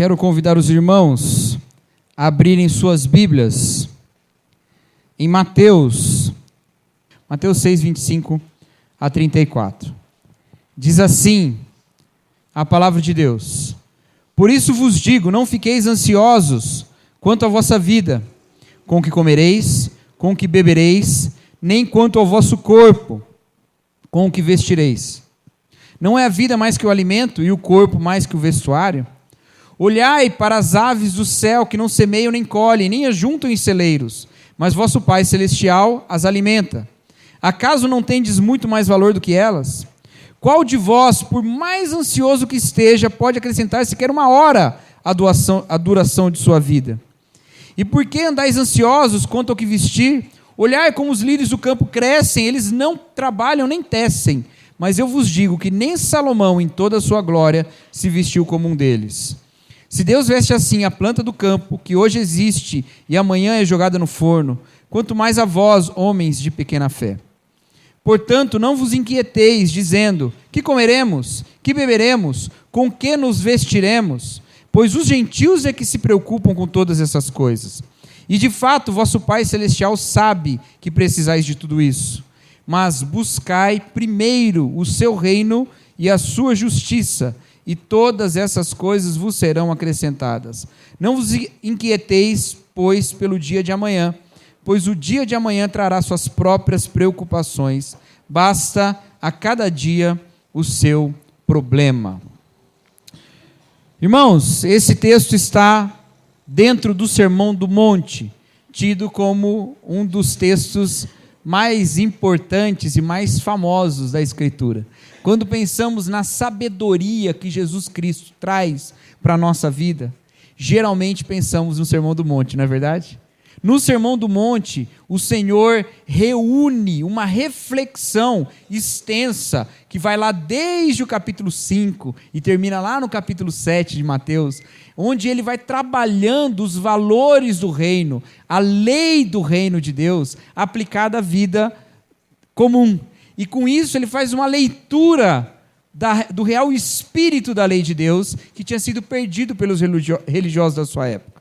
Quero convidar os irmãos a abrirem suas Bíblias em Mateus 6, 25 a 34. Diz assim a palavra de Deus: Por isso vos digo, não fiqueis ansiosos quanto à vossa vida, com o que comereis, com o que bebereis, nem quanto ao vosso corpo, com o que vestireis. Não é a vida mais que o alimento, e o corpo mais que o vestuário? Olhai para as aves do céu, que não semeiam nem colhem, nem ajuntam em celeiros, mas vosso Pai Celestial as alimenta. Acaso não tendes muito mais valor do que elas? Qual de vós, por mais ansioso que esteja, pode acrescentar sequer uma hora à duração de sua vida? E por que andais ansiosos quanto ao que vestir? Olhai como os lírios do campo crescem, eles não trabalham nem tecem, mas eu vos digo que nem Salomão, em toda a sua glória, se vestiu como um deles. Se Deus veste assim a planta do campo, que hoje existe e amanhã é jogada no forno, quanto mais a vós, homens de pequena fé. Portanto, não vos inquieteis, dizendo: que comeremos, que beberemos, com que nos vestiremos? Pois os gentios é que se preocupam com todas essas coisas. E de fato, vosso Pai Celestial sabe que precisais de tudo isso. Mas buscai primeiro o seu reino e a sua justiça, e todas essas coisas vos serão acrescentadas. Não vos inquieteis, pois, pelo dia de amanhã, pois o dia de amanhã trará suas próprias preocupações. Basta a cada dia o seu problema. Irmãos, esse texto está dentro do Sermão do Monte, tido como um dos textos mais importantes e mais famosos da Escritura. Quando pensamos na sabedoria que Jesus Cristo traz para a nossa vida, geralmente pensamos no Sermão do Monte, não é verdade? No Sermão do Monte, o Senhor reúne uma reflexão extensa, que vai lá desde o capítulo 5 e termina lá no capítulo 7 de Mateus, onde ele vai trabalhando os valores do reino, a lei do reino de Deus, aplicada à vida comum. E com isso ele faz uma leitura do real espírito da lei de Deus, que tinha sido perdido pelos religiosos da sua época.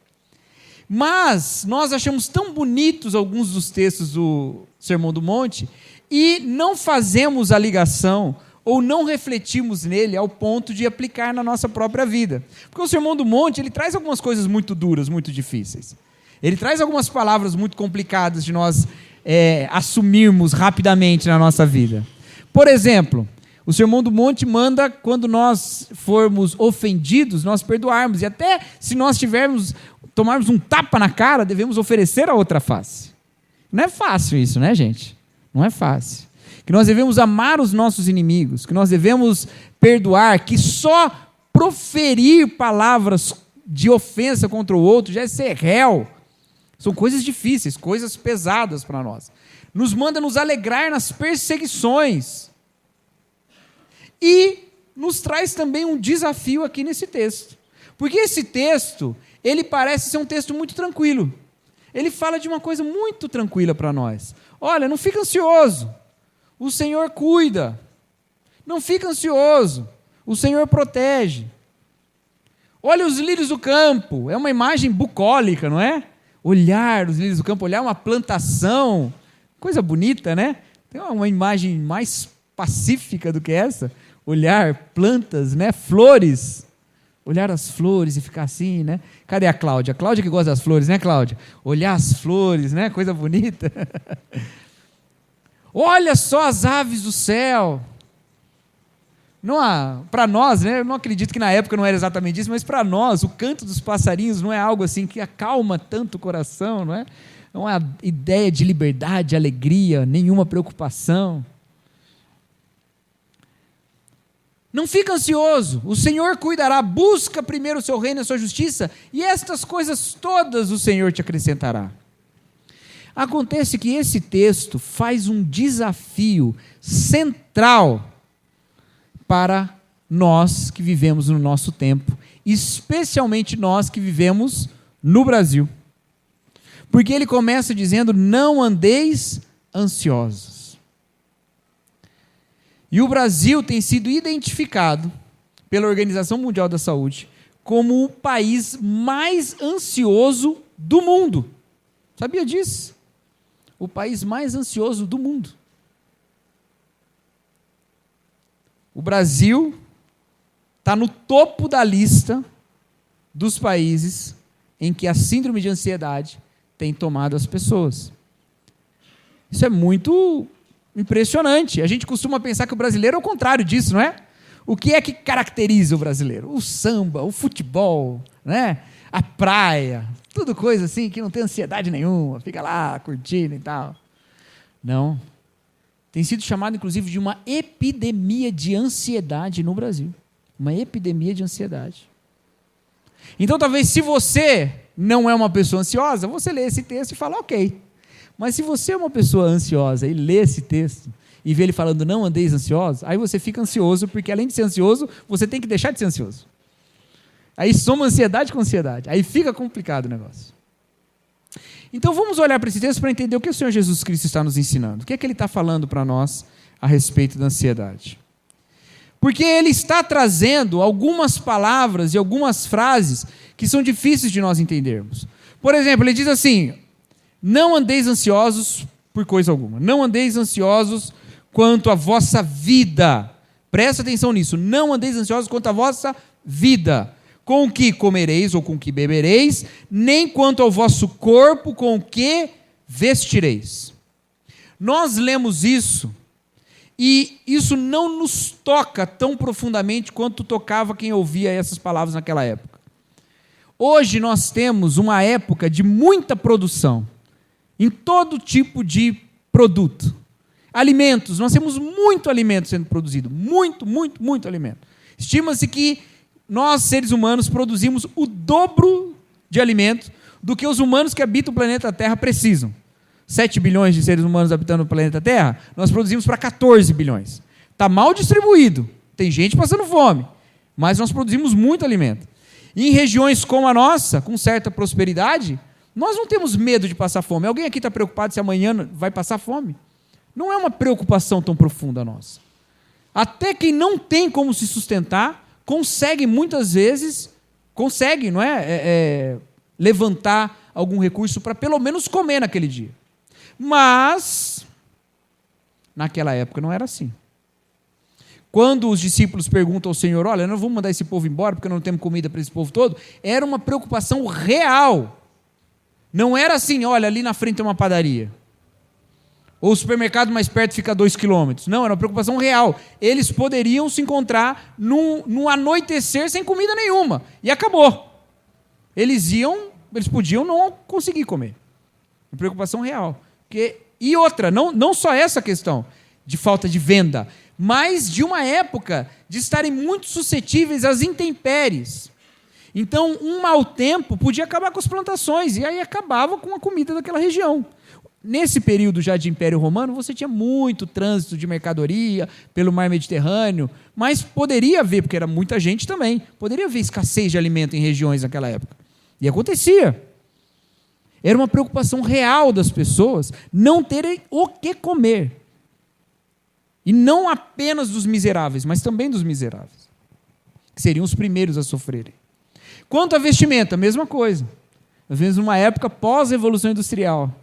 Mas nós achamos tão bonitos alguns dos textos do Sermão do Monte e não fazemos a ligação ou não refletimos nele ao ponto de aplicar na nossa própria vida. Porque o Sermão do Monte, ele traz algumas coisas muito duras, muito difíceis. Ele traz algumas palavras muito complicadas de nós assumirmos rapidamente na nossa vida. Por exemplo, o Sermão do Monte manda, quando nós formos ofendidos, nós perdoarmos. E até se nós tomarmos um tapa na cara, devemos oferecer a outra face. Não é fácil isso, né, gente? Não é fácil. Que nós devemos amar os nossos inimigos, que nós devemos perdoar, que só proferir palavras de ofensa contra o outro já é ser réu. São coisas difíceis, coisas pesadas para nós. Nos manda nos alegrar nas perseguições. E nos traz também um desafio aqui nesse texto. Porque esse texto, ele parece ser um texto muito tranquilo. Ele fala de uma coisa muito tranquila para nós. Olha, não fica ansioso. O Senhor cuida. Não fica ansioso. O Senhor protege. Olha os lírios do campo. É uma imagem bucólica, não é? Olhar os lírios do campo, olhar uma plantação. Coisa bonita, né? Tem uma imagem mais pacífica do que essa. Olhar plantas, né? Flores. Olhar as flores e ficar assim, né? Cadê a Cláudia? A Cláudia que gosta das flores, né, Cláudia? Olhar as flores, né? Coisa bonita. Olha só as aves do céu. Para nós, né? Eu não acredito que na época não era exatamente isso, mas para nós, o canto dos passarinhos não é algo assim que acalma tanto o coração, não é? É uma ideia de liberdade, alegria, nenhuma preocupação. Não fica ansioso, o Senhor cuidará, busca primeiro o seu reino e a sua justiça, e estas coisas todas o Senhor te acrescentará. Acontece que esse texto faz um desafio central para nós que vivemos no nosso tempo, especialmente nós que vivemos no Brasil. Porque ele começa dizendo: não andeis ansiosos. E o Brasil tem sido identificado pela Organização Mundial da Saúde como o país mais ansioso do mundo. Sabia disso? O país mais ansioso do mundo. O Brasil está no topo da lista dos países em que a síndrome de ansiedade tem tomado as pessoas. Isso é muito impressionante. A gente costuma pensar que o brasileiro é o contrário disso, não é? O que é que caracteriza o brasileiro? O samba, o futebol, né? A praia, tudo coisa assim que não tem ansiedade nenhuma, fica lá curtindo e tal. Não. Tem sido chamado, inclusive, de uma epidemia de ansiedade no Brasil. Uma epidemia de ansiedade. Então, talvez, se você não é uma pessoa ansiosa, você lê esse texto e fala, ok. Mas se você é uma pessoa ansiosa e lê esse texto e vê ele falando, não andeis ansiosos, aí você fica ansioso, porque além de ser ansioso, você tem que deixar de ser ansioso. Aí soma ansiedade com ansiedade. Aí fica complicado o negócio. Então vamos olhar para esse texto para entender o que o Senhor Jesus Cristo está nos ensinando. O que é que Ele está falando para nós a respeito da ansiedade. Porque Ele está trazendo algumas palavras e algumas frases que são difíceis de nós entendermos. Por exemplo, Ele diz assim, não andeis ansiosos por coisa alguma. Não andeis ansiosos quanto à vossa vida. Presta atenção nisso. Não andeis ansiosos quanto à vossa vida. Com o que comereis ou com o que bebereis, nem quanto ao vosso corpo, com o que vestireis. Nós lemos isso, e isso não nos toca tão profundamente quanto tocava quem ouvia essas palavras naquela época. Hoje nós temos uma época de muita produção, em todo tipo de produto. Alimentos, nós temos muito alimento sendo produzido, muito alimento. Estima-se que nós, seres humanos, produzimos o dobro de alimento do que os humanos que habitam o planeta Terra precisam. 7 bilhões de seres humanos habitando o planeta Terra, nós produzimos para 14 bilhões. Está mal distribuído, tem gente passando fome, mas nós produzimos muito alimento. E em regiões como a nossa, com certa prosperidade, nós não temos medo de passar fome. Alguém aqui está preocupado se amanhã vai passar fome? Não é uma preocupação tão profunda nossa. Até quem não tem como se sustentar, consegue muitas vezes, não é? Levantar algum recurso para pelo menos comer naquele dia. Mas, naquela época não era assim. Quando os discípulos perguntam ao Senhor, olha, nós vamos mandar esse povo embora porque não temos comida para esse povo todo, era uma preocupação real. Não era assim, olha, ali na frente tem uma padaria. Ou o supermercado mais perto fica a 2 quilômetros. Não, era uma preocupação real. Eles poderiam se encontrar num anoitecer sem comida nenhuma. E acabou. Eles podiam não conseguir comer. Uma preocupação real. E outra, não só essa questão de falta de venda, mas de uma época de estarem muito suscetíveis às intempéries. Então, um mau tempo podia acabar com as plantações, e aí acabava com a comida daquela região. Nesse período já de Império Romano, você tinha muito trânsito de mercadoria pelo mar Mediterrâneo, mas poderia haver, porque era muita gente também, poderia haver escassez de alimento em regiões naquela época. E acontecia. Era uma preocupação real das pessoas não terem o que comer. E não apenas dos miseráveis, mas também dos miseráveis, que seriam os primeiros a sofrerem. Quanto à vestimenta, mesma coisa. Nós vivemos numa época pós-revolução industrial.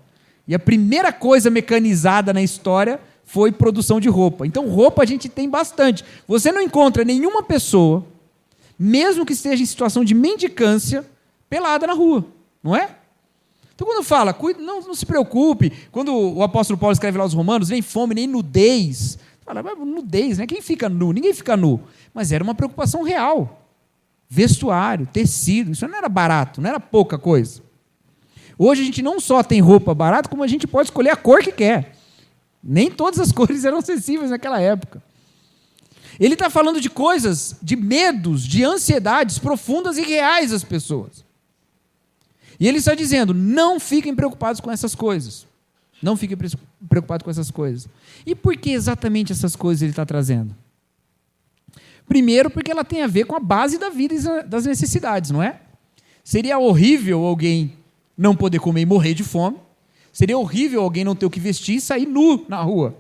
E a primeira coisa mecanizada na história foi produção de roupa. Então, roupa a gente tem bastante. Você não encontra nenhuma pessoa, mesmo que esteja em situação de mendicância, pelada na rua, não é? Então, quando fala, não se preocupe, quando o apóstolo Paulo escreve lá aos Romanos, nem fome, nem nudez. Fala, mas nudez, né? Quem fica nu? Ninguém fica nu. Mas era uma preocupação real. Vestuário, tecido, isso não era barato, não era pouca coisa. Hoje a gente não só tem roupa barata, como a gente pode escolher a cor que quer. Nem todas as cores eram acessíveis naquela época. Ele está falando de coisas, de medos, de ansiedades profundas e reais das pessoas. E ele está dizendo, não fiquem preocupados com essas coisas. Não fiquem preocupados com essas coisas. E por que exatamente essas coisas ele está trazendo? Primeiro, porque ela tem a ver com a base da vida e das necessidades, não é? Seria horrível alguém não poder comer e morrer de fome. Seria horrível alguém não ter o que vestir e sair nu na rua.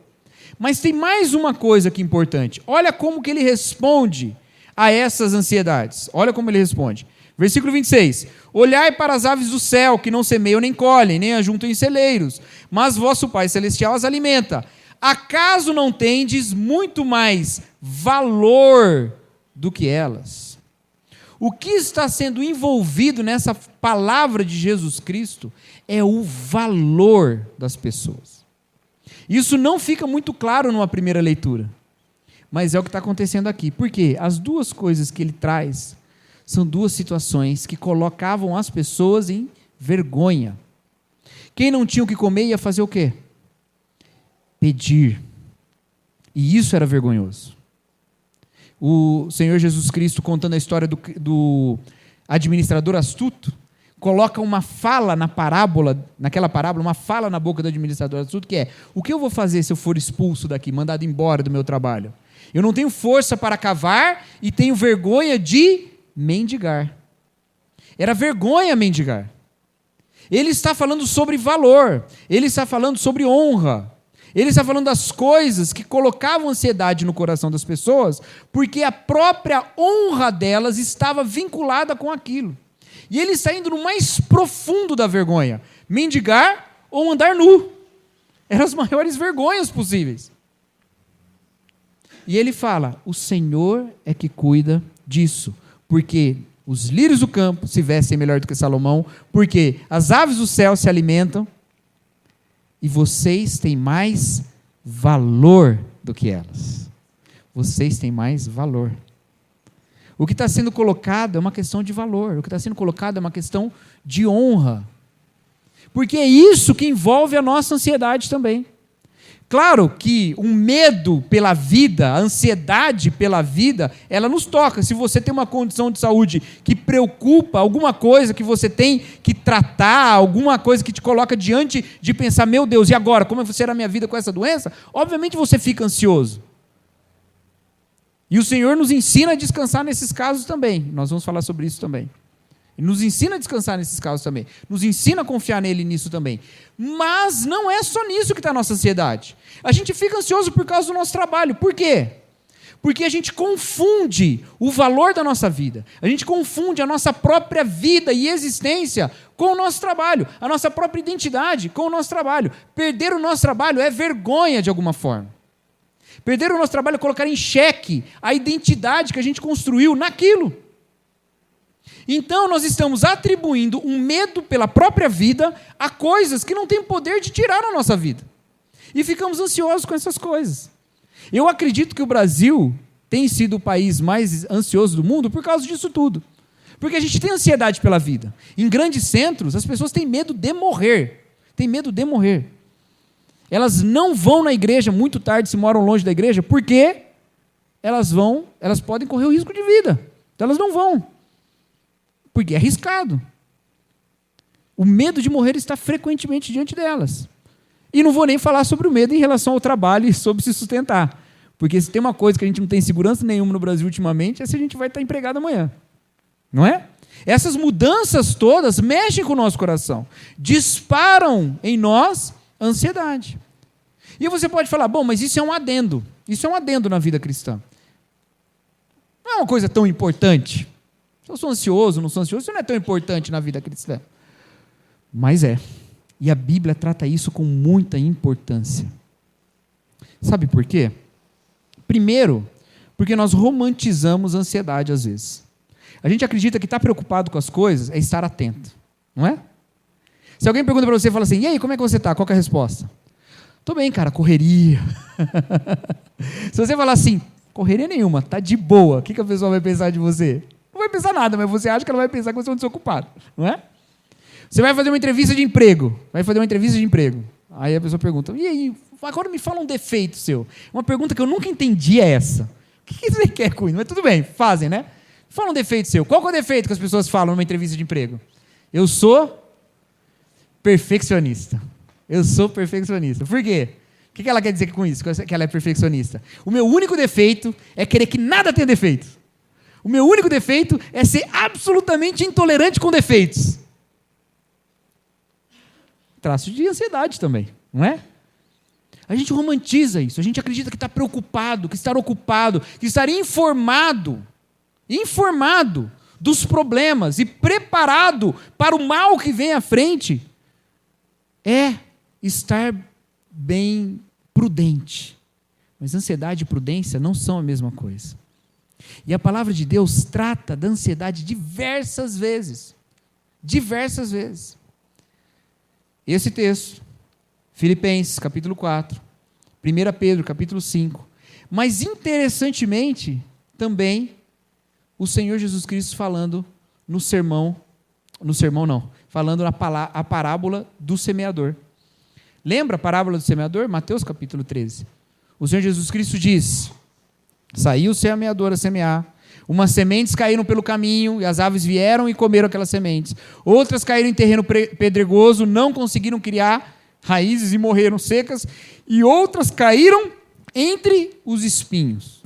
Mas tem mais uma coisa que é importante. Olha como que ele responde a essas ansiedades. Olha como ele responde. Versículo 26. Olhai para as aves do céu, que não semeiam nem colhem, nem ajuntam em celeiros, mas vosso Pai Celestial as alimenta. Acaso não tendes muito mais valor do que elas? O que está sendo envolvido nessa palavra de Jesus Cristo é o valor das pessoas. Isso não fica muito claro numa primeira leitura, mas é o que está acontecendo aqui. Por quê? As duas coisas que ele traz são duas situações que colocavam as pessoas em vergonha. Quem não tinha o que comer ia fazer o quê? Pedir. E isso era vergonhoso. O Senhor Jesus Cristo, contando a história do administrador astuto, coloca uma fala naquela parábola, uma fala na boca do administrador astuto, que é: o que eu vou fazer se eu for expulso daqui, mandado embora do meu trabalho? Eu não tenho força para cavar e tenho vergonha de mendigar. Era vergonha mendigar. Ele está falando sobre valor, ele está falando sobre honra, ele está falando das coisas que colocavam ansiedade no coração das pessoas, porque a própria honra delas estava vinculada com aquilo. E ele está indo no mais profundo da vergonha: mendigar ou andar nu. Eram as maiores vergonhas possíveis. E ele fala: o Senhor é que cuida disso, porque os lírios do campo se vestem melhor do que Salomão, porque as aves do céu se alimentam, e vocês têm mais valor do que elas. Vocês têm mais valor. O que está sendo colocado é uma questão de valor, o que está sendo colocado é uma questão de honra, porque é isso que envolve a nossa ansiedade também. Claro que o medo pela vida, a ansiedade pela vida, ela nos toca. Se você tem uma condição de saúde que preocupa, alguma coisa que você tem que tratar, alguma coisa que te coloca diante de pensar: meu Deus, e agora? Como será a minha vida com essa doença? Obviamente você fica ansioso. E o Senhor nos ensina a descansar nesses casos também. Nós vamos falar sobre isso também. Ele nos ensina a descansar nesses casos também. Nos ensina a confiar nele nisso também. Mas não é só nisso que está a nossa ansiedade. A gente fica ansioso por causa do nosso trabalho. Por quê? Porque a gente confunde o valor da nossa vida. A gente confunde a nossa própria vida e existência com o nosso trabalho. A nossa própria identidade com o nosso trabalho. Perder o nosso trabalho é vergonha de alguma forma. Perder o nosso trabalho é colocar em xeque a identidade que a gente construiu naquilo. Então, nós estamos atribuindo um medo pela própria vida a coisas que não têm poder de tirar a nossa vida. E ficamos ansiosos com essas coisas. Eu acredito que o Brasil tem sido o país mais ansioso do mundo por causa disso tudo. Porque a gente tem ansiedade pela vida. Em grandes centros, as pessoas têm medo de morrer. Têm medo de morrer. Elas não vão na igreja muito tarde, se moram longe da igreja, porque elas podem correr o risco de vida. Então elas não vão. Porque é arriscado. O medo de morrer está frequentemente diante delas. E não vou nem falar sobre o medo em relação ao trabalho e sobre se sustentar. Porque se tem uma coisa que a gente não tem segurança nenhuma no Brasil ultimamente, é se a gente vai estar empregado amanhã. Não é? Essas mudanças todas mexem com o nosso coração. Disparam em nós a ansiedade. E você pode falar: bom, mas isso é um adendo. Isso é um adendo na vida cristã. Não é uma coisa tão importante. Se eu sou ansioso, não sou ansioso, isso não é tão importante na vida cristã. Mas é. E a Bíblia trata isso com muita importância. Sabe por quê? Primeiro, porque nós romantizamos a ansiedade às vezes. A gente acredita que estar preocupado com as coisas é estar atento. Não é? Se alguém pergunta para você e fala assim: e aí, como é que você está? Qual que é a resposta? Estou bem, cara, correria. Se você falar assim: correria nenhuma, está de boa, o que a pessoa vai pensar de você? Não vai pensar nada, mas você acha que ela vai pensar que você é um desocupado, não é? Você vai fazer uma entrevista de emprego. Aí a pessoa pergunta: e aí, agora me fala um defeito seu. Uma pergunta que eu nunca entendi é essa: o que você quer com isso? Mas tudo bem, fazem, né? Fala um defeito seu. Qual que é o defeito que as pessoas falam numa entrevista de emprego? Eu sou perfeccionista. Por quê? O que ela quer dizer com isso? Que ela é perfeccionista. O meu único defeito é querer que nada tenha defeito. O meu único defeito é ser absolutamente intolerante com defeitos. Traço de ansiedade também, não é? A gente romantiza isso, a gente acredita que está preocupado, que estar ocupado, que estar informado dos problemas e preparado para o mal que vem à frente, é estar bem prudente. Mas ansiedade e prudência não são a mesma coisa. E a palavra de Deus trata da ansiedade diversas vezes. Diversas vezes. Esse texto, Filipenses, capítulo 4, 1 Pedro, capítulo 5. Mas, interessantemente, também, o Senhor Jesus Cristo falando falando a parábola do semeador. Lembra a parábola do semeador? Mateus, capítulo 13. O Senhor Jesus Cristo diz: saiu o semeador a semear, umas sementes caíram pelo caminho, e as aves vieram e comeram aquelas sementes. Outras caíram em terreno pedregoso, não conseguiram criar raízes e morreram secas, e outras caíram entre os espinhos.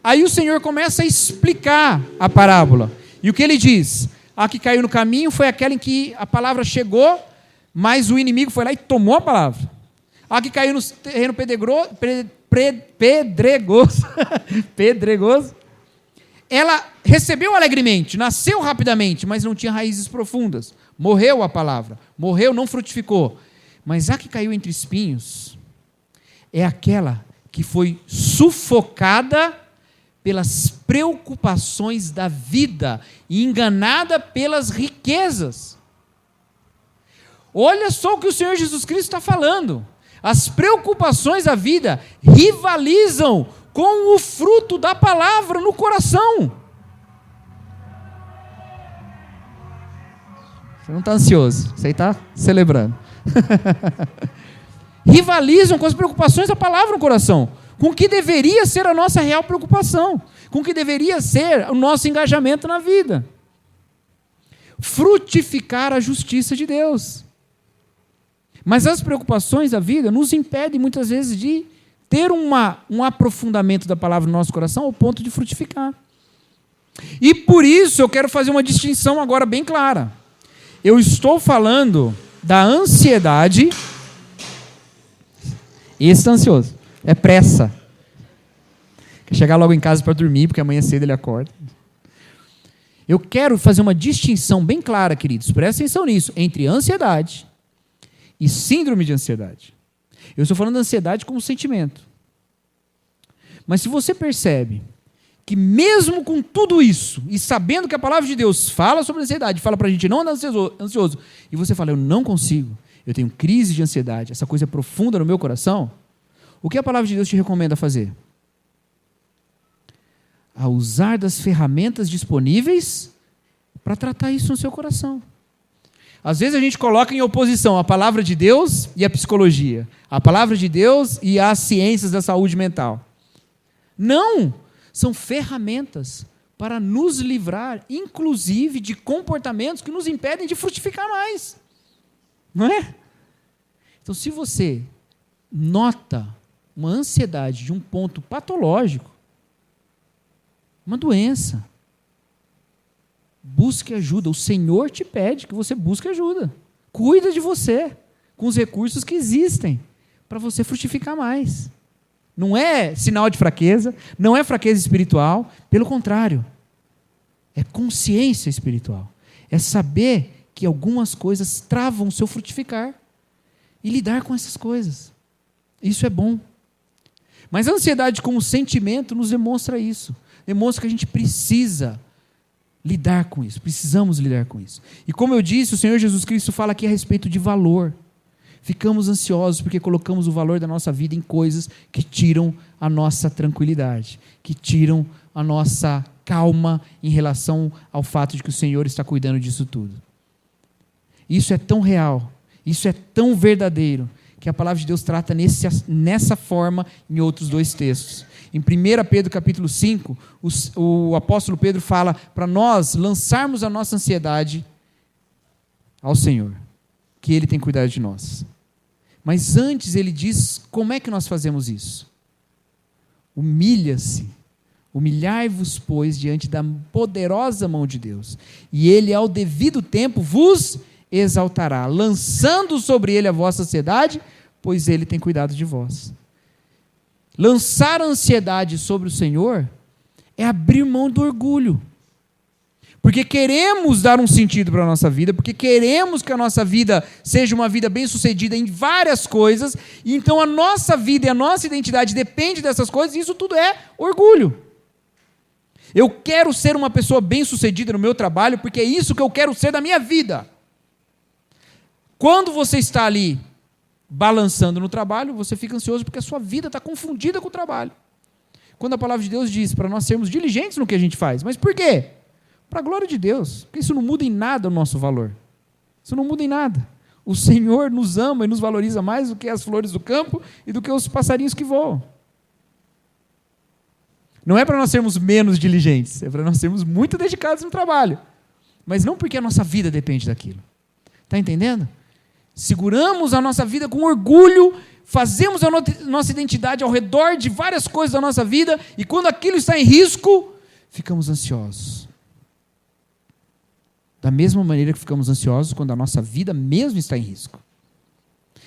Aí o Senhor começa a explicar a parábola. E o que ele diz? A que caiu no caminho foi aquela em que a palavra chegou, mas o inimigo foi lá e tomou a palavra. A que caiu no terreno pedregoso, ela recebeu alegremente, nasceu rapidamente, mas não tinha raízes profundas. Morreu a palavra, morreu, não frutificou. Mas a que caiu entre espinhos é aquela que foi sufocada pelas preocupações da vida e enganada pelas riquezas. Olha só o que o Senhor Jesus Cristo está falando. As preocupações da vida rivalizam com o fruto da palavra no coração. Você não está ansioso, você está celebrando. Rivalizam com as preocupações da palavra no coração, com o que deveria ser a nossa real preocupação, com o que deveria ser o nosso engajamento na vida. Frutificar a justiça de Deus. Mas as preocupações da vida nos impedem muitas vezes de ter um aprofundamento da palavra no nosso coração ao ponto de frutificar. E por isso eu quero fazer uma distinção agora bem clara. Eu estou falando da ansiedade. Esse está ansioso. É pressa. Quer chegar logo em casa para dormir, porque amanhã cedo ele acorda. Eu quero fazer uma distinção bem clara, queridos. Presta atenção nisso. Entre ansiedade e síndrome de ansiedade. Eu estou falando da ansiedade como sentimento. Mas se você percebe que mesmo com tudo isso, e sabendo que a palavra de Deus fala sobre ansiedade, fala para a gente não andar ansioso, e você fala, eu não consigo, eu tenho crise de ansiedade, essa coisa é profunda no meu coração, o que a palavra de Deus te recomenda fazer? A usar das ferramentas disponíveis para tratar isso no seu coração. Às vezes a gente coloca em oposição a palavra de Deus e a psicologia, a palavra de Deus e as ciências da saúde mental. Não! São ferramentas para nos livrar, inclusive, de comportamentos que nos impedem de frutificar mais. Não é? Então, se você nota uma ansiedade de um ponto patológico, uma doença, busque ajuda. O Senhor te pede que você busque ajuda. Cuida de você com os recursos que existem para você frutificar mais. Não é sinal de fraqueza, não é fraqueza espiritual, pelo contrário, é consciência espiritual. É saber que algumas coisas travam o seu frutificar e lidar com essas coisas. Isso é bom. Mas a ansiedade como sentimento nos demonstra isso. Demonstra que a gente precisa lidar com isso, precisamos lidar com isso. E como eu disse, o Senhor Jesus Cristo fala aqui a respeito de valor. Ficamos ansiosos porque colocamos o valor da nossa vida em coisas que tiram a nossa tranquilidade, que tiram a nossa calma em relação ao fato de que o Senhor está cuidando disso tudo. Isso é tão real, isso é tão verdadeiro, que a palavra de Deus trata nessa forma em outros dois textos. Em 1 Pedro capítulo 5, o apóstolo Pedro fala para nós lançarmos a nossa ansiedade ao Senhor, que Ele tem cuidado de nós. Mas antes ele diz como é que nós fazemos isso. Humilhai-vos, pois, diante da poderosa mão de Deus, e Ele ao devido tempo vos exaltará, lançando sobre Ele a vossa ansiedade, pois Ele tem cuidado de vós. Lançar a ansiedade sobre o Senhor é abrir mão do orgulho. porque queremos dar um sentido para a nossa vida, porque queremos que a nossa vida seja uma vida bem-sucedida em várias coisas, e então a nossa vida e a nossa identidade depende dessas coisas, e isso tudo é orgulho. Eu quero ser uma pessoa bem-sucedida no meu trabalho, porque é isso que eu quero ser da minha vida. Quando você está ali balançando no trabalho, você fica ansioso porque a sua vida está confundida com o trabalho. Quando a palavra de Deus diz para nós sermos diligentes no que a gente faz, mas por quê? Para a glória de Deus, porque isso não muda em nada o nosso valor. Isso não muda em nada. O Senhor nos ama e nos valoriza mais do que as flores do campo e do que os passarinhos que voam. Não é para nós sermos menos diligentes, é para nós sermos muito dedicados no trabalho. Mas não porque a nossa vida depende daquilo. Está entendendo? Seguramos a nossa vida com orgulho, fazemos a nossa identidade ao redor de várias coisas da nossa vida, e quando aquilo está em risco, ficamos ansiosos. Da mesma maneira que ficamos ansiosos quando a nossa vida mesmo está em risco.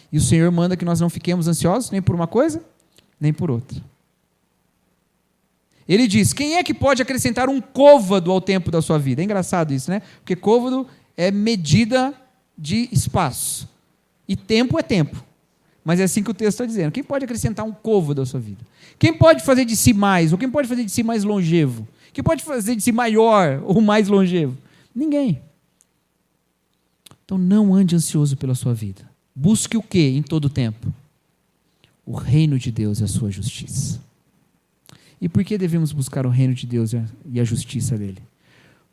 E o Senhor manda que nós não fiquemos ansiosos nem por uma coisa, nem por outra. Ele diz, quem é que pode acrescentar um côvado ao tempo da sua vida? É engraçado isso, né? Porque côvado é medida de espaço. E tempo é tempo. Mas é assim que o texto está dizendo. Quem pode acrescentar um côvado à sua vida? Quem pode fazer de si mais? Ou quem pode fazer de si mais longevo? Quem pode fazer de si maior ou mais longevo? Ninguém. Então não ande ansioso pela sua vida. Busque o quê em todo tempo? O reino de Deus e a sua justiça. E por que devemos buscar o reino de Deus e a justiça dele?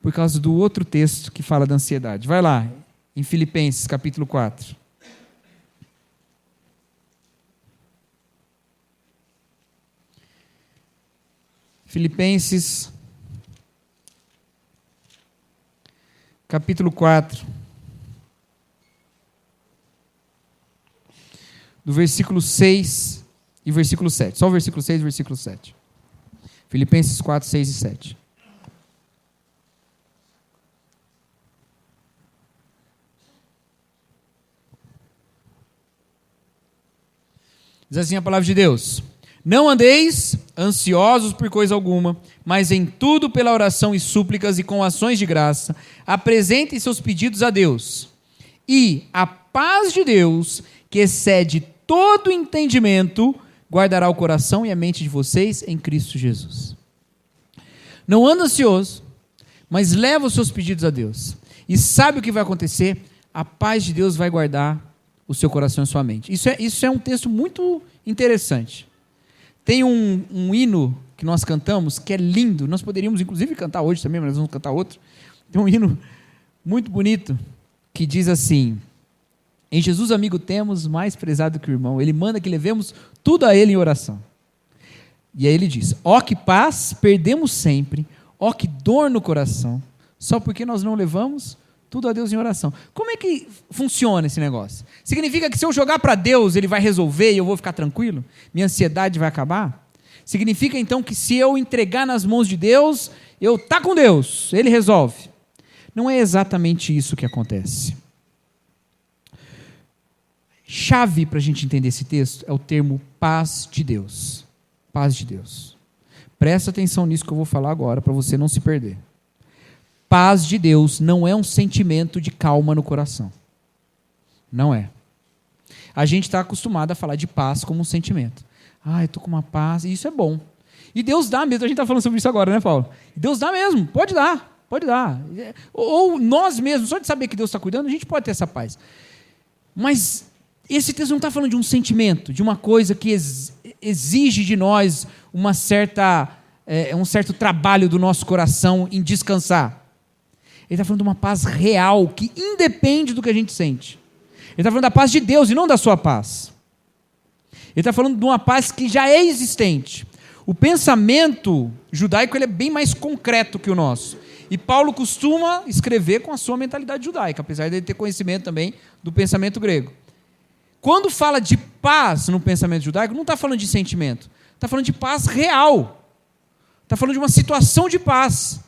Por causa do outro texto que fala da ansiedade. Vai lá, em Filipenses capítulo 4. Filipenses capítulo 4. Do versículo 6 e versículo 7. Só o versículo 6 e o versículo 7. Filipenses 4, 6 e 7. Diz assim a palavra de Deus: não andeis ansiosos por coisa alguma, mas em tudo pela oração e súplicas e com ações de graça, apresentem seus pedidos a Deus. E a paz de Deus, que excede todo entendimento, guardará o coração e a mente de vocês em Cristo Jesus. Não anda ansioso, mas leva os seus pedidos a Deus. E sabe o que vai acontecer? A paz de Deus vai guardar o seu coração e a sua mente. Isso é um texto muito interessante. Tem um hino que nós cantamos que é lindo. Nós poderíamos, inclusive, cantar hoje também, mas nós vamos cantar outro. Tem um hino muito bonito que diz assim: em Jesus, amigo, temos mais prezado que o irmão. Ele manda que levemos tudo a ele em oração. E aí ele diz: ó que paz perdemos sempre, ó que dor no coração, só porque nós não levamos tudo a Deus em oração. Como é que funciona esse negócio? Significa que se eu jogar para Deus, Ele vai resolver e eu vou ficar tranquilo? Minha ansiedade vai acabar? Significa então que se eu entregar nas mãos de Deus, eu estou com Deus, Ele resolve. Não é exatamente isso que acontece. Chave para a gente entender esse texto é o termo paz de Deus. Paz de Deus. Presta atenção nisso que eu vou falar agora, para você não se perder. Paz de Deus não é um sentimento de calma no coração. Não é. A gente está acostumado a falar de paz como um sentimento. Eu estou com uma paz, e isso é bom. E Deus dá mesmo, a gente está falando sobre isso agora, né, Paulo? Deus dá mesmo, pode dar. Ou nós mesmos, só de saber que Deus está cuidando, a gente pode ter essa paz. Mas esse texto não está falando de um sentimento, de uma coisa que exige de nós um certo trabalho do nosso coração em descansar. Ele está falando de uma paz real, que independe do que a gente sente. Ele está falando da paz de Deus e não da sua paz. Ele está falando de uma paz que já é existente. O pensamento judaico ele é bem mais concreto que o nosso. E Paulo costuma escrever com a sua mentalidade judaica, apesar de ele ter conhecimento também do pensamento grego. Quando fala de paz no pensamento judaico, não está falando de sentimento. Está falando de paz real. Está falando de uma situação de paz.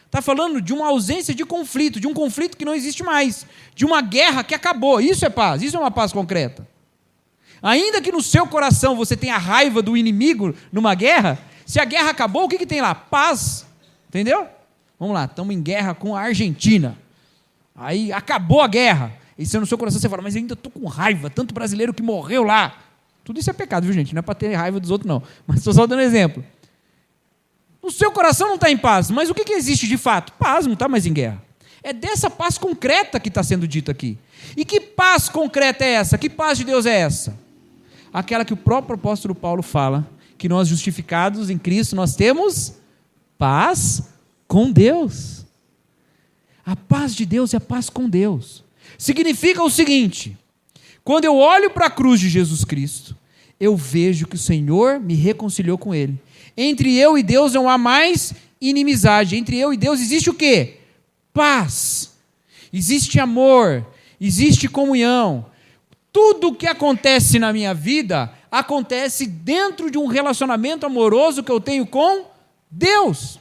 Está falando de uma ausência de conflito, de um conflito que não existe mais, de uma guerra que acabou. Isso é paz, isso é uma paz concreta. Ainda que no seu coração você tenha raiva do inimigo numa guerra, se a guerra acabou, o que tem lá? Paz. Entendeu? Vamos lá, estamos em guerra com a Argentina. Aí acabou a guerra. E você no seu coração você fala, mas eu ainda estou com raiva, tanto brasileiro que morreu lá. Tudo isso é pecado, viu, gente? Não é para ter raiva dos outros, não. Mas estou só dando exemplo. O seu coração não está em paz, mas o que existe de fato? Paz, não está mais em guerra. É dessa paz concreta que está sendo dito aqui. E que paz concreta é essa? Que paz de Deus é essa? Aquela que o próprio apóstolo Paulo fala, que nós justificados em Cristo, nós temos paz com Deus. A paz de Deus é a paz com Deus. Significa o seguinte, quando eu olho para a cruz de Jesus Cristo, eu vejo que o Senhor me reconciliou com Ele. Entre eu e Deus não há mais inimizade. Entre eu e Deus existe o quê? Paz. Existe amor. Existe comunhão. Tudo o que acontece na minha vida, acontece dentro de um relacionamento amoroso que eu tenho com Deus.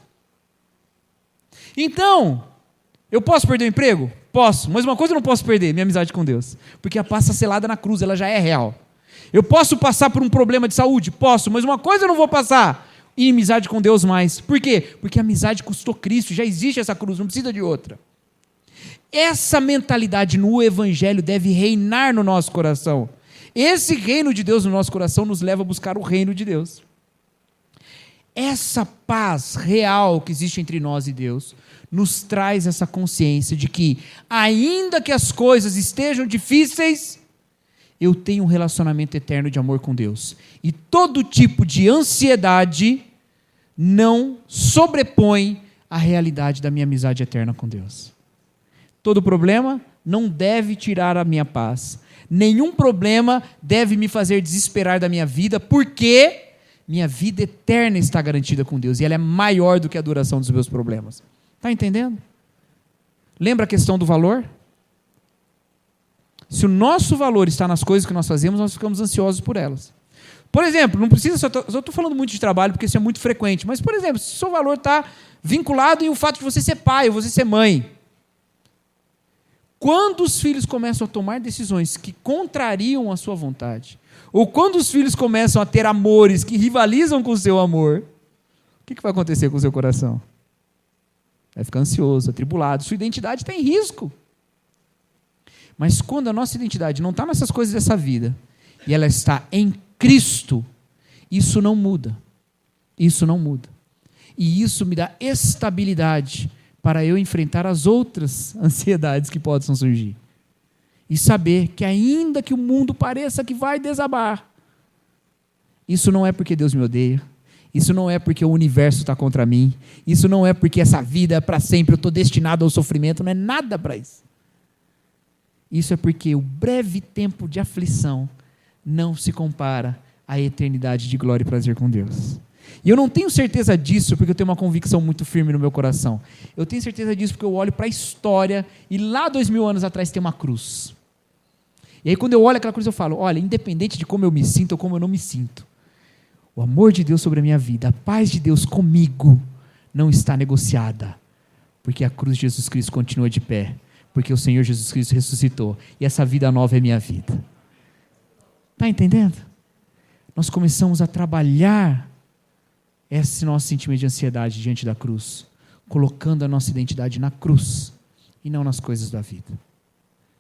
Então, eu posso perder o emprego? Posso, mas uma coisa eu não posso perder, minha amizade com Deus. Porque a paz está selada na cruz, ela já é real. Eu posso passar por um problema de saúde? Posso, mas uma coisa eu não vou passar, inimizade com Deus mais. Por quê? Porque a amizade custou Cristo, já existe essa cruz, não precisa de outra. Essa mentalidade no Evangelho deve reinar no nosso coração. Esse reino de Deus no nosso coração nos leva a buscar o reino de Deus. Essa paz real que existe entre nós e Deus nos traz essa consciência de que, ainda que as coisas estejam difíceis, eu tenho um relacionamento eterno de amor com Deus. E todo tipo de ansiedade não sobrepõe a realidade da minha amizade eterna com Deus. Todo problema não deve tirar a minha paz. Nenhum problema deve me fazer desesperar da minha vida, porque minha vida eterna está garantida com Deus, e ela é maior do que a duração dos meus problemas. Está entendendo? Lembra a questão do valor? Se o nosso valor está nas coisas que nós fazemos, nós ficamos ansiosos por elas. Por exemplo, não precisa, eu estou falando muito de trabalho porque isso é muito frequente, mas, por exemplo, se o seu valor está vinculado em o fato de você ser pai ou você ser mãe, quando os filhos começam a tomar decisões que contrariam a sua vontade, ou quando os filhos começam a ter amores que rivalizam com o seu amor, o que vai acontecer com o seu coração? Vai ficar ansioso, atribulado, sua identidade está em risco. Mas quando a nossa identidade não está nessas coisas dessa vida, e ela está em Cristo, isso não muda. Isso não muda. E isso me dá estabilidade para eu enfrentar as outras ansiedades que possam surgir. E saber que ainda que o mundo pareça que vai desabar, isso não é porque Deus me odeia, isso não é porque o universo está contra mim, isso não é porque essa vida é para sempre, eu estou destinado ao sofrimento, não é nada para isso. Isso é porque o breve tempo de aflição não se compara à eternidade de glória e prazer com Deus. E eu não tenho certeza disso porque eu tenho uma convicção muito firme no meu coração. Eu tenho certeza disso porque eu olho para a história e lá 2000 anos atrás tem uma cruz. E aí quando eu olho aquela cruz eu falo, olha, independente de como eu me sinto ou como eu não me sinto, o amor de Deus sobre a minha vida, a paz de Deus comigo não está negociada, porque a cruz de Jesus Cristo continua de pé, porque o Senhor Jesus Cristo ressuscitou, e essa vida nova é minha vida. Está entendendo? Nós começamos a trabalhar esse nosso sentimento de ansiedade diante da cruz, colocando a nossa identidade na cruz, e não nas coisas da vida.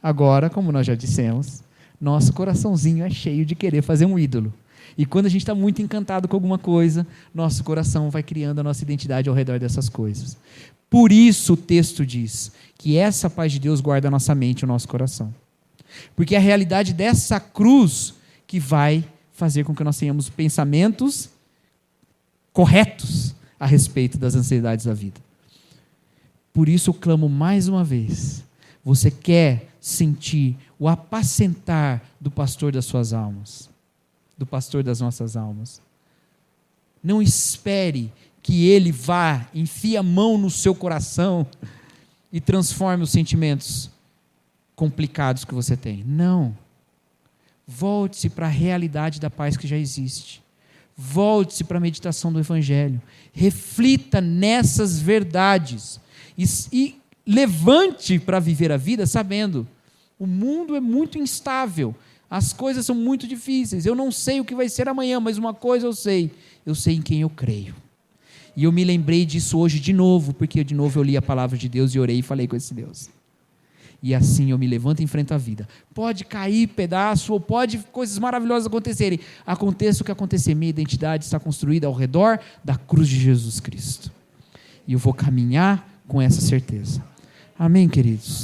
Agora, como nós já dissemos, nosso coraçãozinho é cheio de querer fazer um ídolo. E quando a gente está muito encantado com alguma coisa, nosso coração vai criando a nossa identidade ao redor dessas coisas. Por isso o texto diz que essa paz de Deus guarda a nossa mente e o nosso coração. Porque é a realidade dessa cruz que vai fazer com que nós tenhamos pensamentos corretos a respeito das ansiedades da vida. Por isso eu clamo mais uma vez, você quer sentir o apacentar do pastor das suas almas, do pastor das nossas almas. Não espere que ele vá, enfie a mão no seu coração e transforme os sentimentos complicados que você tem. Não. Volte-se para a realidade da paz que já existe. Volte-se para a meditação do Evangelho. Reflita nessas verdades. E levante para viver a vida sabendo, o mundo é muito instável. As coisas são muito difíceis. Eu não sei o que vai ser amanhã, mas uma coisa eu sei em quem eu creio. E eu me lembrei disso hoje de novo, porque de novo eu li a palavra de Deus e orei e falei com esse Deus. E assim eu me levanto e enfrento a vida. Pode cair pedaço, ou pode coisas maravilhosas acontecerem. Aconteça o que acontecer, minha identidade está construída ao redor da cruz de Jesus Cristo. E eu vou caminhar com essa certeza. Amém, queridos?